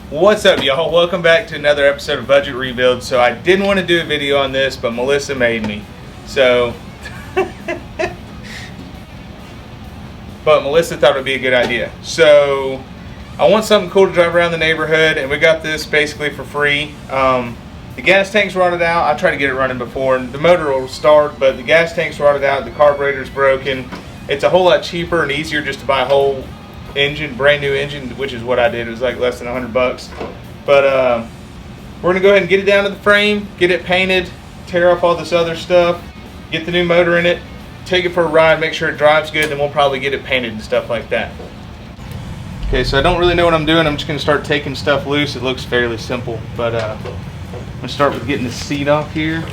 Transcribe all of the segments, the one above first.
What's up, y'all? Welcome back to another episode of Budget Rebuild. So I didn't want to do a video on this, but Melissa made me. So, but Melissa thought it would be a good idea. So I want something cool to drive around the neighborhood, and we got this basically for free. The gas tank's rotted out. I tried to get it running before, and the motor will start, but the gas tank's rotted out. The carburetor's broken. It's a whole lot cheaper and easier just to buy a whole engine, brand new engine, which is what I did. It was like less than $100. But we're gonna go ahead and get it down to the frame, get it painted, tear off all this other stuff, get the new motor in it, take it for a ride, make sure it drives good, then we'll probably get it painted and stuff like that. Okay, so I don't really know what I'm doing. I'm just gonna start taking stuff loose. It looks fairly simple, but I'm gonna start with getting the seat off here.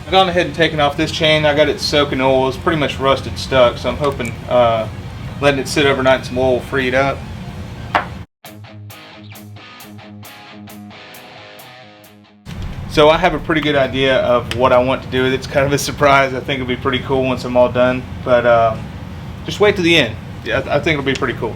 I've gone ahead and taken off this chain. I got it soaking oil. It's pretty much rusted stuck, so I'm hoping letting it sit overnight and some oil will free it up. So I have a pretty good idea of what I want to do with it. It's kind of a surprise. I think it'll be pretty cool once I'm all done, but just wait to the end. I think it'll be pretty cool.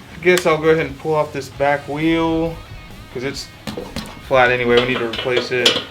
I guess I'll go ahead and pull off this back wheel because it's flat anyway. We need to replace it.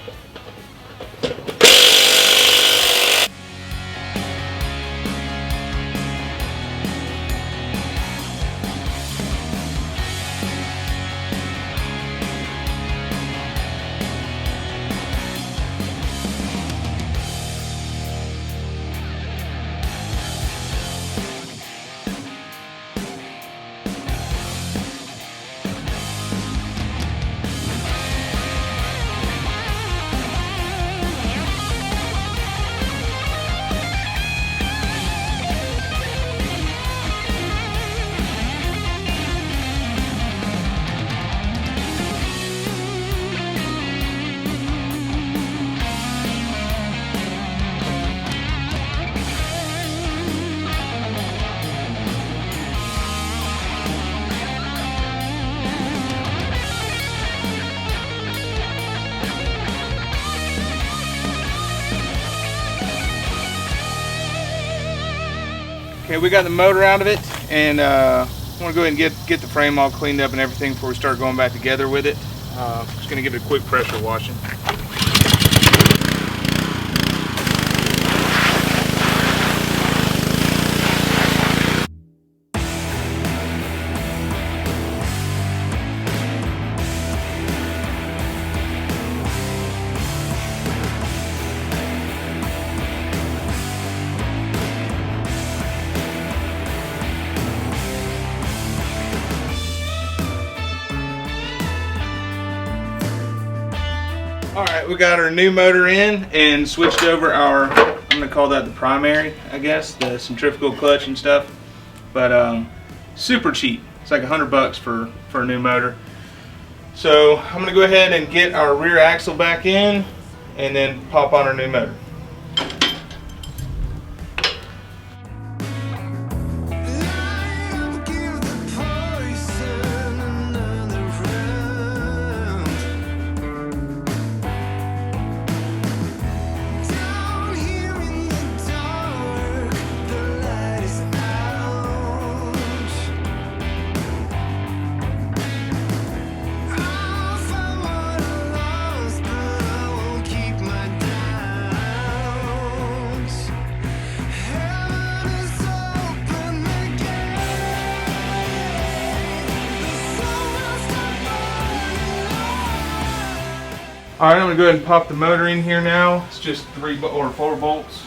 Okay, we got the motor out of it, and I want to go ahead and get the frame all cleaned up and everything before we start going back together with it. Just going to give it a quick pressure washing. Alright, we got our new motor in and switched over our, I'm going to call that the primary, I guess, the centrifugal clutch and stuff. But super cheap. It's like $100 for a new motor. So I'm going to go ahead and get our rear axle back in and then pop on our new motor. Alright, I'm going to go ahead and pop the motor in here now. It's just 3 or 4 bolts.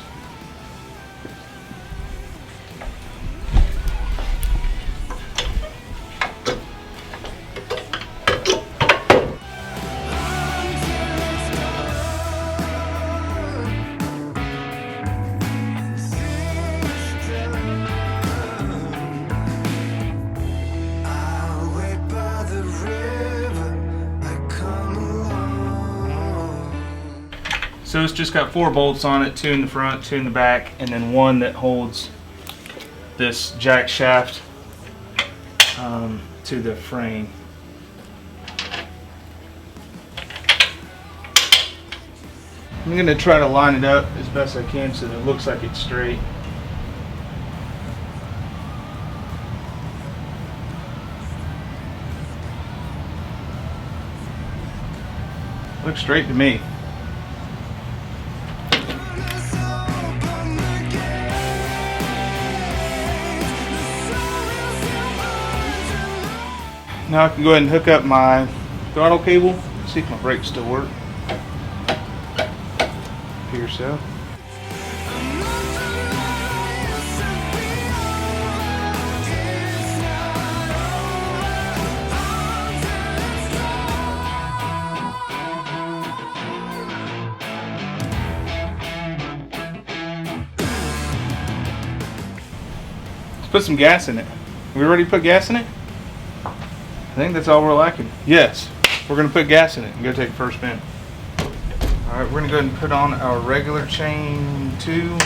So it's just got 4 bolts on it, 2 in the front, 2 in the back, and then 1 that holds this jack shaft to the frame. I'm going to try to line it up as best I can so that it looks like it's straight. Looks straight to me. Now I can go ahead and hook up my throttle cable, see if my brakes still work. Appear so. Let's put some gas in it. We ready to put gas in it? I think that's all we're lacking. Yes, we're going to put gas in it and go take the first spin. Alright, we're going to go ahead and put on our regular chain 2.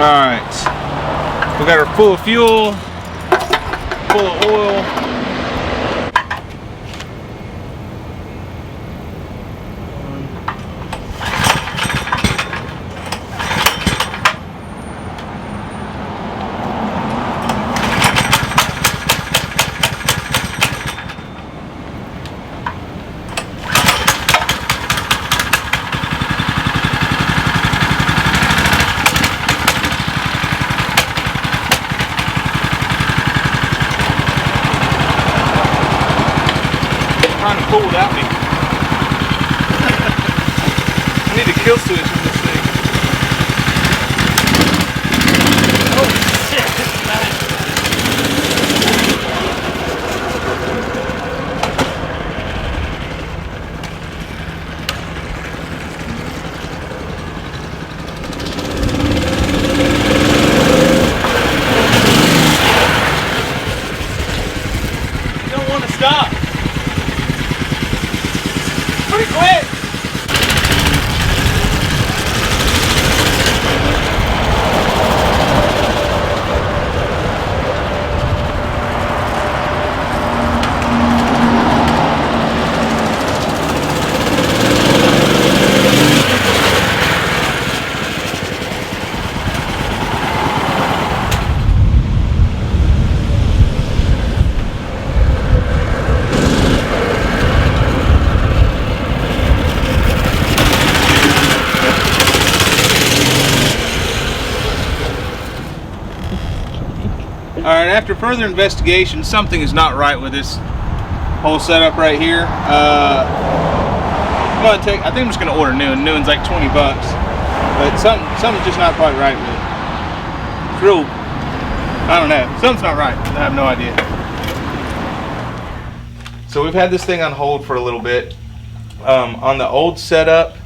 Alright, we got her full of fuel, full of oil. Trying to pull without me. I need a kill switch on this thing. Oh shit, this is bad. You don't want to stop. Pretty quick! Alright, after further investigation, something is not right with this whole setup right here. I think I'm just going to order new, and new one's like 20 bucks. But something's just not quite right with it. It's real, I don't know, something's not right. I have no idea. So we've had this thing on hold for a little bit. On the old setup,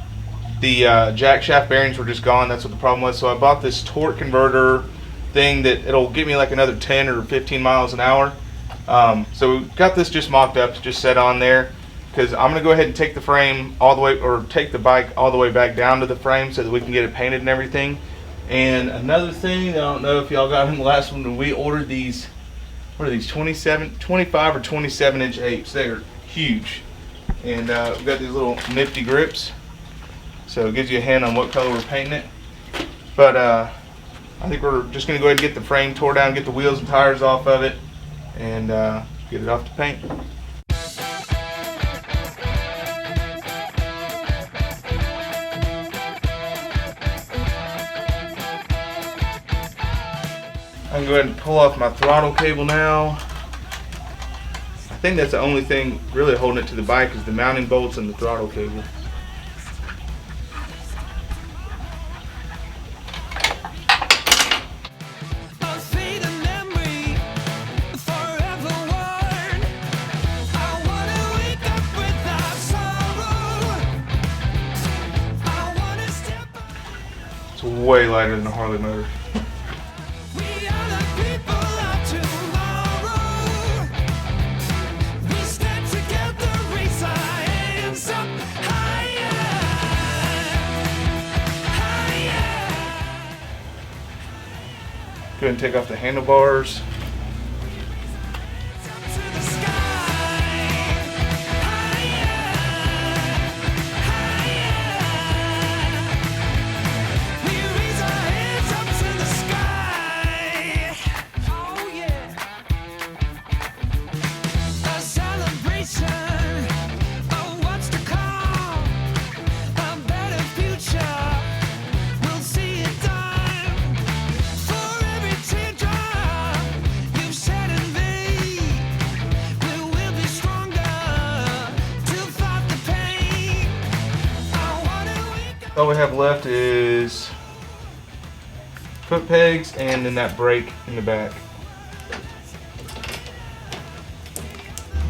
the jack shaft bearings were just gone. That's what the problem was. So I bought this torque converter thing that it'll give me like another 10 or 15 miles an hour. So we got this just mocked up, just set on there, because I'm going to go ahead and take the frame all the way, or take the bike all the way back down to the frame so that we can get it painted and everything. And another thing, I don't know if y'all got in the last one, when we ordered these, what are these, 25 or 27 inch apes. They're huge. And we've got these little nifty grips. so it gives you a hint on what color we're painting it. But I think we're just going to go ahead and get the frame tore down, get the wheels and tires off of it, and get it off to paint. I can go ahead and pull off my throttle cable now. I think that's the only thing really holding it to the bike is the mounting bolts and the throttle cable. It's way lighter than a Harley motor. Go ahead and take off the handlebars. All we have left is foot pegs and then that brake in the back.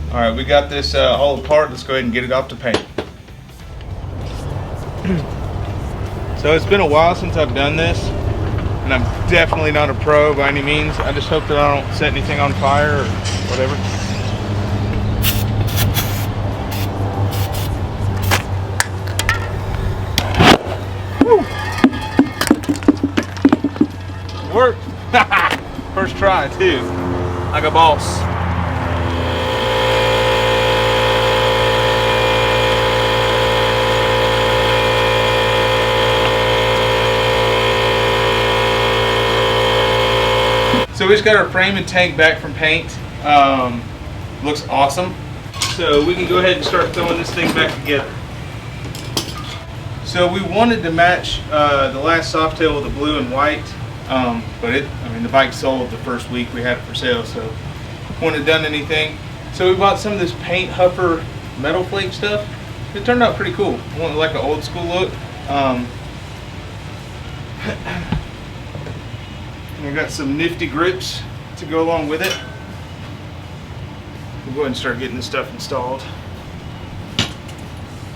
Alright, we got this all apart. Let's go ahead and get it off to paint. So it's been a while since I've done this, and I'm definitely not a pro by any means. I just hope that I don't set anything on fire or whatever. Worked. First try too, like a boss. So we just got our frame and tank back from paint. Looks awesome. So we can go ahead and start throwing this thing back together. So we wanted to match the last Softail with the blue and white. But the bike sold the first week we had it for sale, so wouldn't have done anything. So we bought some of this paint huffer metal flake stuff. It turned out pretty cool. I wanted like an old school look. And I got some nifty grips to go along with it. We'll go ahead and start getting this stuff installed.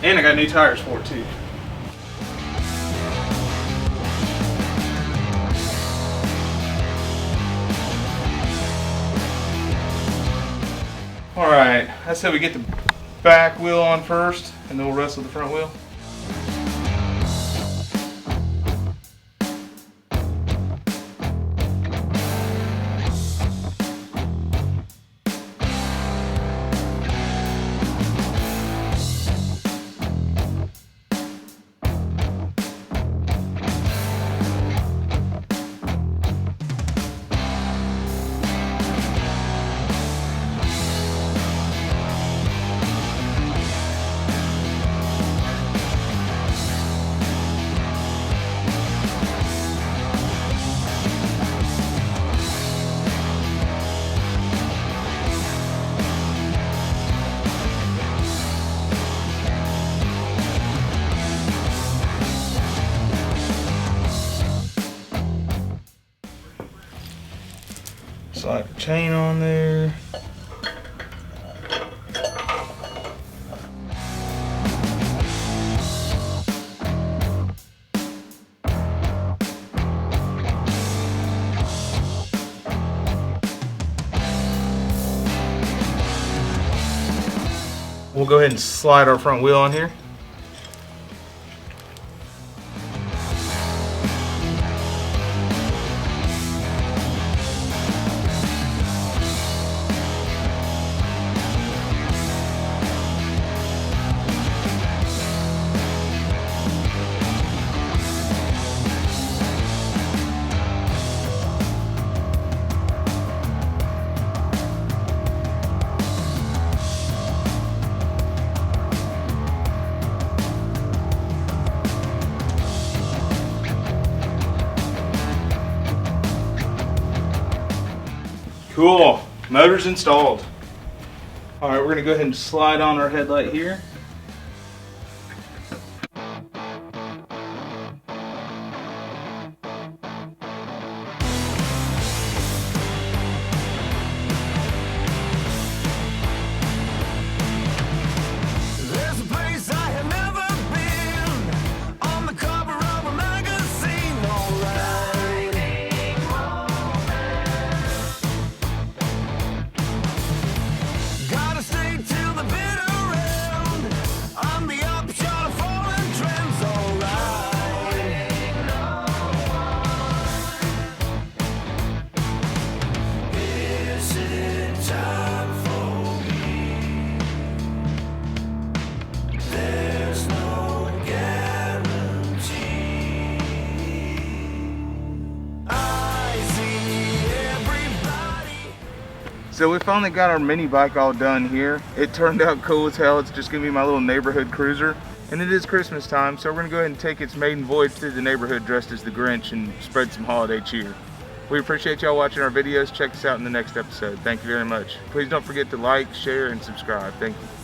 And I got new tires for it too. Alright, I said we get the back wheel on first, and then we'll wrestle the front wheel. Slide the chain on there. We'll go ahead and slide our front wheel on here. Cool. Motor's installed. All right, we're gonna go ahead and slide on our headlight here. So we finally got our mini bike all done here. It turned out cool as hell. It's just gonna be my little neighborhood cruiser. And it is Christmas time, so we're gonna go ahead and take its maiden voyage through the neighborhood dressed as the Grinch and spread some holiday cheer. We appreciate y'all watching our videos. Check us out in the next episode. Thank you very much. Please don't forget to like, share, and subscribe. Thank you.